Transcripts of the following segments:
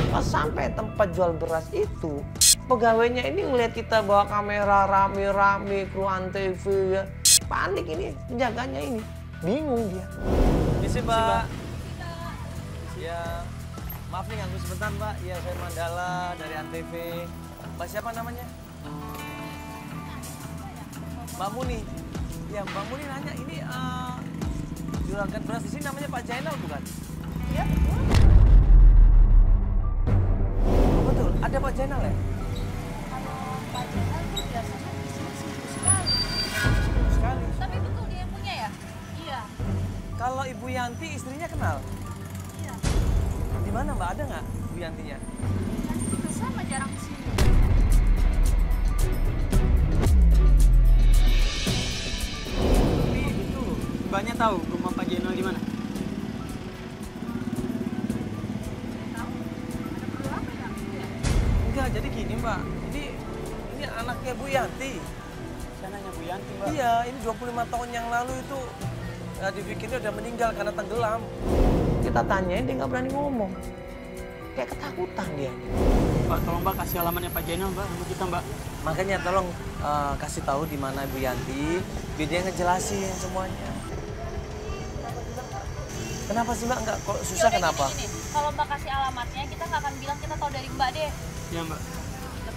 Pas sampai tempat jual beras itu, pegawainya ini ngeliat kita bawa kamera rame-rame, kru antv ya. Panik ini, penjaganya ini. Bingung dia. Misi, Mbak. Ya, maaf nih ganggu sebentar, Mbak. Ya, saya Mandala dari Antv. Mbak siapa namanya? Mbak Muni. Ya, Mbak Muni nanya, ini juragan beras di sini namanya Pak Jainal bukan? Iya, betul. Oh, betul, ada Pak Jainal ya? Kalau Pak Jainal itu biasanya di sini sibuk sekali. Sibuk sekali. Tapi betul dia yang punya ya? Iya. Kalau Ibu Yanti istrinya kenal? Iya. Di mana, Mbak? Ada nggak Ibu Yantinya? Kan juga sama jarang ke sini. Tapi itu Mbaknya tahu rumah Pak Jainal di mana? Tahu? Ada perlu apa ya? Iya. Enggak, jadi gini, Mbak. Ini anaknya Bu Yanti. Saya nanya Bu Yanti, Mbak. Iya, ini 25 tahun yang lalu itu dipikirnya udah meninggal karena tenggelam. Kita tanyain, dia nggak berani ngomong. Kayak ketakutan dia. Mbak, tolong Mbak kasih alamatnya Pak Jainal, Mbak, untuk kita, Mbak. Makanya tolong kasih tahu di mana Ibu Yanti, biar dia ngejelasin semuanya. Kenapa sih Mbak? Enggak, kok susah Yaudah, kenapa? gini. Kalau Mbak kasih alamatnya, kita nggak akan bilang kita tahu dari Mbak deh. Iya, Mbak.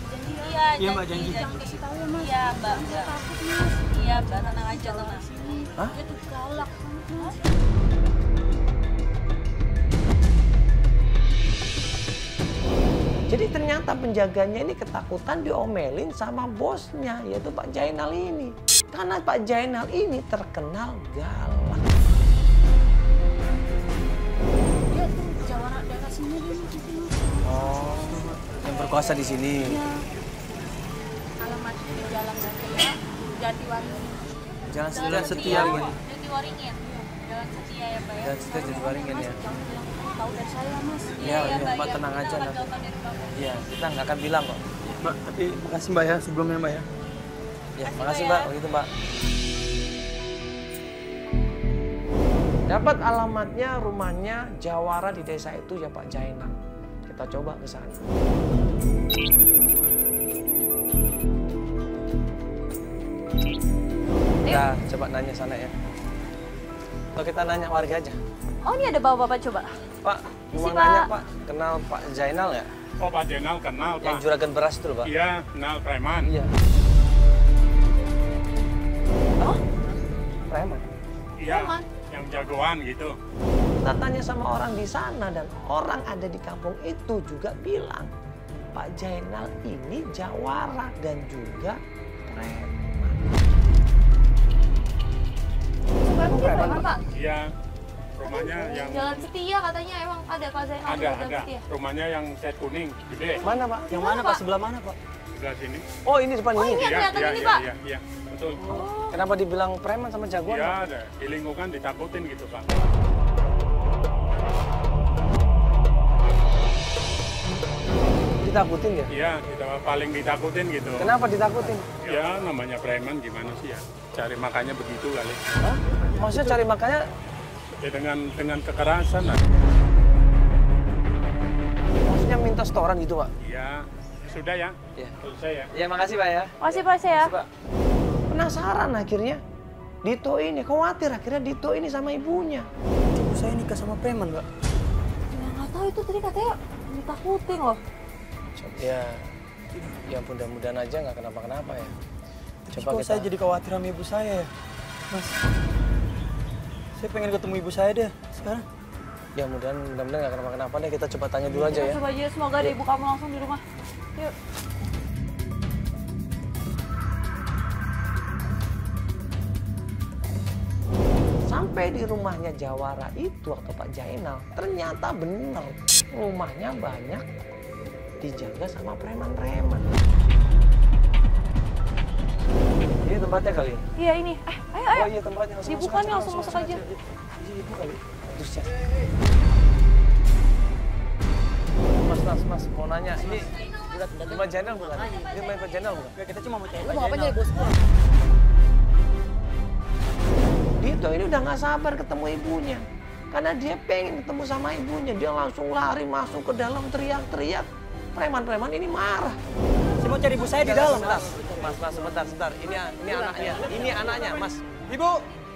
Janji ya? Iya, Mbak, janji. Jangan kasih tahu ya, Mas. Iya, Mbak. Takut, Mas. Iya, Mbak, tenang aja, tenang. Hah? Dia tuh galak. Mas. Jadi ternyata penjaganya ini ketakutan diomelin sama bosnya, yaitu Pak Jainal ini. Karena Pak Jainal ini terkenal galak. Dia tuh jawara daerah sini dia gitu. Oh, yang berkuasa di sini. Iya. Alamatnya di Jalan Setia, Jatiwaringin. Jalan Jalan Setia, Jatiwaringin. Jatiwaringin. Jalan Setia ya, Pak ya. Jalan Setia Jatiwaringin ya. Jangan bilang tahu dari saya, Mas. Iya, Mbak, iya. tenang Kita aja akan nanti. telepon dari Bapak. Iya, kita nggak akan bilang kok. Mbak, tapi makasih Mbak ya sebelumnya, Mbak ya. Ya, Makasih, makasih Mbak, Mbak, ya. begitu Mbak. Dapat alamatnya, rumahnya Jawara di desa itu ya Pak Jainal. Kita coba ke sana. Kita coba nanya sana ya. Atau kita nanya warga aja. Oh, ini ada bapak-bapak coba. Pak, Isi, mau nanya Pak. Pak, kenal Pak Jainal ya? Oh, Pak Jainal kenal, Yang Pak. juragan beras itu loh, Pak. Iya, kenal preman. Iya. Oh, preman. Iya, Preman. yang jagoan gitu. Kita tanya sama orang di sana dan orang ada di kampung itu juga bilang Pak Jainal ini jawara dan juga preman. Preman dia preman, Pak. Iya, rumahnya yang Jalan Setia katanya emang ada Pak Zainal di Jalan ada. Setia. Rumahnya yang set kuning, gede. Mana Pak? Yang mana, Pak? Sebelah mana, Pak? Sebelah sini. Oh ini depan Oh, ini. ini yang kelihatan ini, Pak. Iya, betul. Kenapa dibilang preman sama jagoan? Iya, Pak? ada. Di lingkungan ditakutin gitu, Pak. Ditakutin ya? Iya, kita paling ditakutin gitu. Kenapa ditakutin? Ya, namanya preman gimana sih ya? Cari makannya begitu kali. Hah? Maksudnya cari makannya Ya, dengan kekerasan lah. maksudnya minta setoran gitu Pak? Iya, sudah ya. Iya. Selesai ya. Ya makasih Pak ya. Makasih Pak saya. Makasih, Pak. Penasaran akhirnya. Dito ini, khawatir akhirnya Dito ini sama ibunya. Ibu saya nikah sama preman, Mbak. Ya nggak tahu itu tadi katanya ditakutin loh. Ya mudah-mudahan aja nggak kenapa-kenapa ya. Coba kok saya jadi khawatir sama ibu saya ya, Mas. Saya pengen ketemu ibu saya deh sekarang. Ya mudah-mudahan nggak kenapa-kenapa deh. Kita coba tanya dulu aja ya. Coba aja semoga ada ibu kamu langsung di rumah. Yuk. Sampai di rumahnya Jawara itu atau Pak Jainal, ternyata benar rumahnya banyak dijaga sama preman-preman. Ini tempatnya kali. Iya ini. Ayo ayo. Oh iya tempatnya. Dibuka nih langsung masuk aja. Iya ibu kali. Terus ya. Mas mau nanya ini Di Mbak Jenal bukan? Di Mbak Jenal bukan? Kita cuma mau cari Lu mau ngapain nyari bos gua? Dito ini udah nggak sabar ketemu ibunya. Karena dia pengen ketemu sama ibunya. Dia langsung lari masuk ke dalam teriak-teriak. Preman-preman ini marah. Saya mau cari ibu saya di dalam. Mas, sebentar. Ini anaknya. Ini anaknya, Mas. Ibu,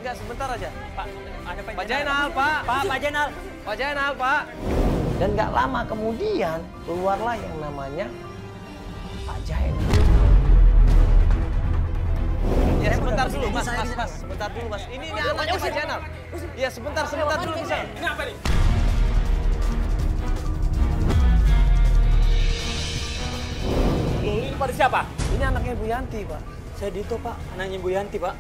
enggak sebentar aja. Pak, ada Pak Jainal, Pak. Pak Jainal. Pak Jainal, Pak. Dan nggak lama kemudian keluarlah yang namanya Pak Jainal. Ya sebentar dulu, Mas. Sebentar dulu, Mas. Ini anaknya Pak Jainal. Ya sebentar dulu bisa. Ini apa nih? Ini pada siapa? Ini anaknya Bu Yanti, Pak. Saya Dito, Pak. Anaknya Bu Yanti, Pak.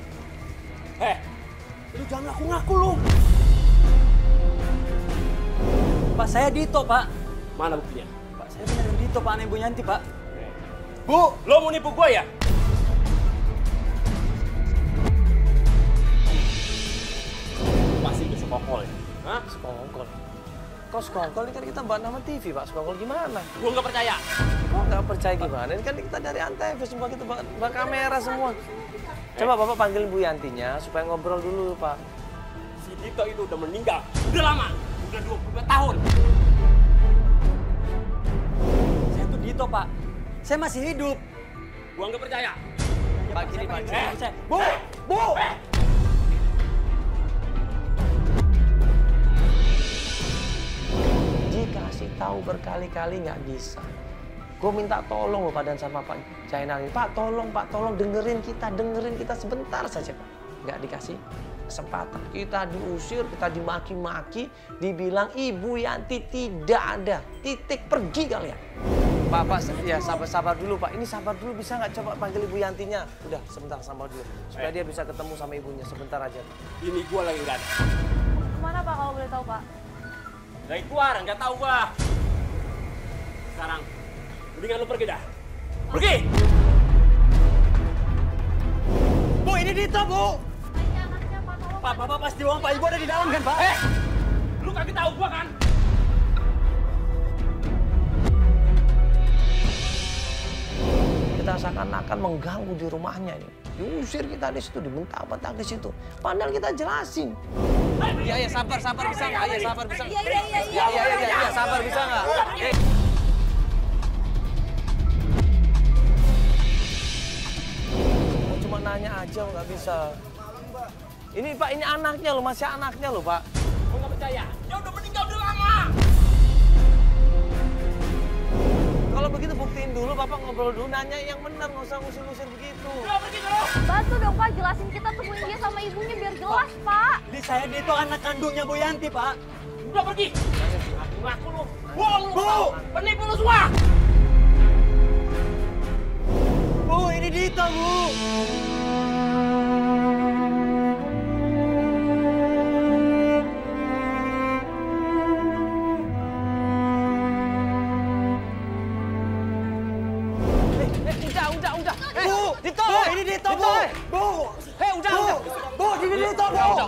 Lu jangan ngaku-ngaku lu. Pak, saya Dito, Pak. Mana buktinya? Pak, saya beneran Dito, Pak. Anaknya Bu Yanti, Pak. Bu, lo mau nipu gua ya? Pasti itu sekokol ya? Hah? Sekongkol. Kok sekongkol? Ini kan kita buat nama TV, Pak. Sekongkol gimana? Gua nggak percaya. Kok nggak percaya gimana? Ini kan kita dari Antv, semua kita buat kamera semua. Coba Bapak panggil Bu Yantinya supaya ngobrol dulu, Pak. Si Dito itu udah meninggal. Udah lama. Udah 22 tahun. Saya tuh Dito, Pak. Saya masih hidup. Gua nggak percaya. Pak, gini, Pak. Bu! Bu! Dikasih tahu berkali-kali nggak bisa. Gue minta tolong loh Pak dan sama Pak Jainal ini. Pak tolong dengerin kita sebentar saja Pak. Nggak dikasih kesempatan. Kita diusir, kita dimaki-maki, dibilang Ibu Yanti tidak ada. Titik, pergi kalian. Pak, ya sabar dulu, Pak. Ini sabar dulu, bisa nggak coba panggil Ibu Yantinya? Udah, sebentar, sabar dulu. Supaya dia bisa ketemu sama ibunya, sebentar aja. Ini gua lagi nggak ada. Kemana Pak kalau boleh tahu Pak? Dari keluar, nggak tahu gua. Sekarang, mendingan lu pergi dah. Pergi! Bu, ini Dito, Bu! Anaknya Pak, tolong. Pak, Bapak pasti uang Pak. Ibu ada di dalam kan, Pak? Lu kagak tahu gua kan? Kita seakan-akan mengganggu di rumahnya ini. Diusir kita di situ, dibentak-bentak di situ. Padahal kita jelasin. Iya, sabar bisa nggak? Iya, sabar bisa nggak? Iya. Iya, sabar bisa nggak? Mau cuma nanya aja nggak bisa. Ini Pak, ini anaknya loh, masih anaknya loh Pak. Gua nggak percaya. Dia udah meninggal udah lama. Kalau begitu buktiin dulu, Bapak ngobrol dulu, nanya yang benar, nggak usah ngusir-ngusir begitu. Udah pergi dulu. Bantu dong Pak, jelasin kita temuin dia sama ibunya biar jelas Pak. Ini saya Dito, anak kandungnya Bu Yanti, Pak. Udah pergi. Ngaku lu. Bohong lu. Bu! Penipu lu semua. Bu, ini Dito, Bu. Udah. Bu, Dito! Bu, ini Dito, Bu. Bu. Udah. Bu, ini Dito, Bu.